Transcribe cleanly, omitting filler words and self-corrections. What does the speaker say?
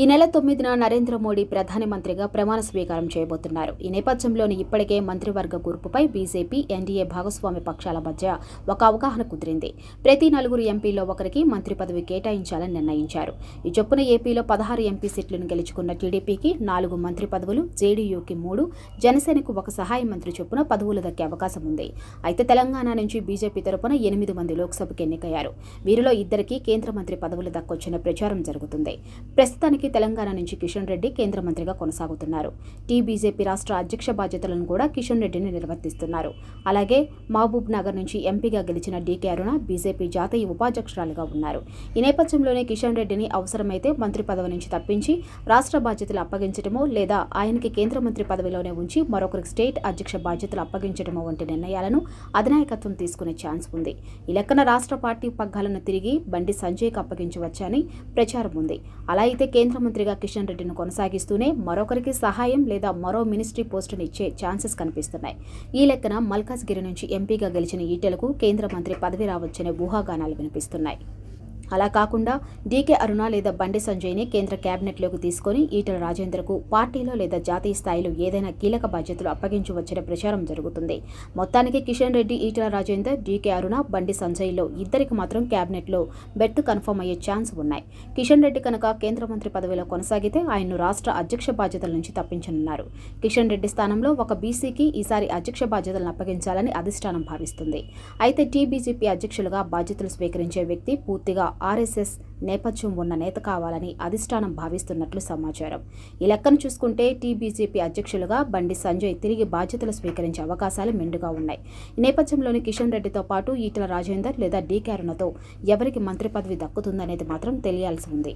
ఈ నెల 9న నరేంద్ర మోడీ ప్రధానమంత్రిగా ప్రమాణ స్వీకారం చేయబోతున్నారు. ఈ నేపథ్యంలోనే ఇప్పటికే మంత్రివర్గ కూర్పుపై బీజేపీ, ఎన్డీఏ భాగస్వామి పక్షాల మధ్య ఒక అవగాహన కుదిరింది. ప్రతి 4 ఎంపీల్లో ఒకరికి మంత్రి పదవి కేటాయించాలని నిర్ణయించారు. ఈ చొప్పున ఏపీలో 16 ఎంపీ సీట్లను గెలుచుకున్న టీడీపీకి 4 మంత్రి పదవులు, జేడీయూకి 3, జనసేనకు 1 సహాయ మంత్రి చొప్పున పదవులు దక్కే అవకాశం ఉంది. అయితే తెలంగాణ నుంచి బీజేపీ తరపున 8 మంది లోక్సభకు ఎన్నికయ్యారు. వీరిలో 2కి కేంద్ర మంత్రి పదవులు దక్కొచ్చనే ప్రచారం జరుగుతుంది. ప్రస్తుతానికి తెలంగాణ నుంచి కిషన్ రెడ్డి కేంద్ర మంత్రిగా కొనసాగుతున్నారు. బీజేపీ రాష్ట్ర అధ్యక్ష బాధ్యతలను కూడా కిషన్ రెడ్డిని నిర్వర్తిస్తున్నారు. అలాగే మహబూబ్ నగర్ నుంచి ఎంపీగా గెలిచిన డీకే అరుణ బీజేపీ జాతీయ ఉపాధ్యక్షురాలుగా ఉన్నారు. ఈ నేపథ్యంలోనే కిషన్ రెడ్డిని అవసరమైతే మంత్రి పదవి నుంచి తప్పించి రాష్ట్ర బాధ్యతలు అప్పగించడమో లేదా ఆయనకి కేంద్ర మంత్రి పదవిలోనే ఉంచి మరొకరికి స్టేట్ అధ్యక్ష బాధ్యతలు అప్పగించడమో వంటి నిర్ణయాలను అధినాయకత్వం తీసుకునే ఛాన్స్ ఉంది. ఈ లెక్కన రాష్ట్ర పార్టీ పగ్గాలను తిరిగి బండి సంజయ్కి అప్పగించవచ్చని ప్రచారం ఉంది. అలా అయితే కేంద్ర మంత్రిగా కిషన్ రెడ్డిని కొనసాగిస్తూనే మరొకరికి సహాయం లేదా మరో మినిస్ట్రీ పోస్టును ఇచ్చే ఛాన్సెస్ కనిపిస్తున్నాయి. ఈ లెక్కన మల్కాజ్గిరి నుంచి ఎంపీగా గెలిచిన ఈటెలకు కేంద్ర మంత్రి పదవి రావచ్చనే ఊహాగానాలు వినిపిస్తున్నాయి. అలా కాకుండా డీకే అరుణ లేదా బండి సంజయ్ని కేంద్ర కేబినెట్లోకి తీసుకొని ఈటెల రాజేందర్కు పార్టీలో లేదా జాతీయ స్థాయిలో ఏదైనా కీలక బాధ్యతలు అప్పగించవచ్చనే ప్రచారం జరుగుతుంది. మొత్తానికి కిషన్ రెడ్డి, ఈటెల రాజేందర్, డీకే అరుణ, బండి సంజయ్లో ఇద్దరికి మాత్రం కేబినెట్లో బెర్త్ కన్ఫర్మ్ అయ్యే ఛాన్స్ ఉన్నాయి. కిషన్ రెడ్డి కనుక కేంద్ర మంత్రి పదవిలో కొనసాగితే ఆయన్ను రాష్ట్ర అధ్యక్ష బాధ్యతల నుంచి తప్పించనున్నారు. కిషన్ రెడ్డి స్థానంలో ఒక బీసీకి ఈసారి అధ్యక్ష బాధ్యతలను అప్పగించాలని అధిష్టానం భావిస్తుంది. అయితే బీజేపీ అధ్యక్షులుగా బాధ్యతలు స్వీకరించే వ్యక్తి పూర్తిగా ఆర్ఎస్ఎస్ నేపథ్యం ఉన్న నేత కావాలని అధిష్టానం భావిస్తున్నట్లు సమాచారం. ఈ లెక్కను చూసుకుంటే బీజేపీ అధ్యక్షులుగా బండి సంజయ్ తిరిగి బాధ్యతలు స్వీకరించే అవకాశాలు మెండుగా ఉన్నాయి. ఈ నేపథ్యంలోని కిషన్ రెడ్డితో పాటు ఈటెల రాజేందర్ లేదా డీకే అరుణతో ఎవరికి మంత్రి పదవి దక్కుతుందనేది మాత్రం తెలియాల్సి ఉంది.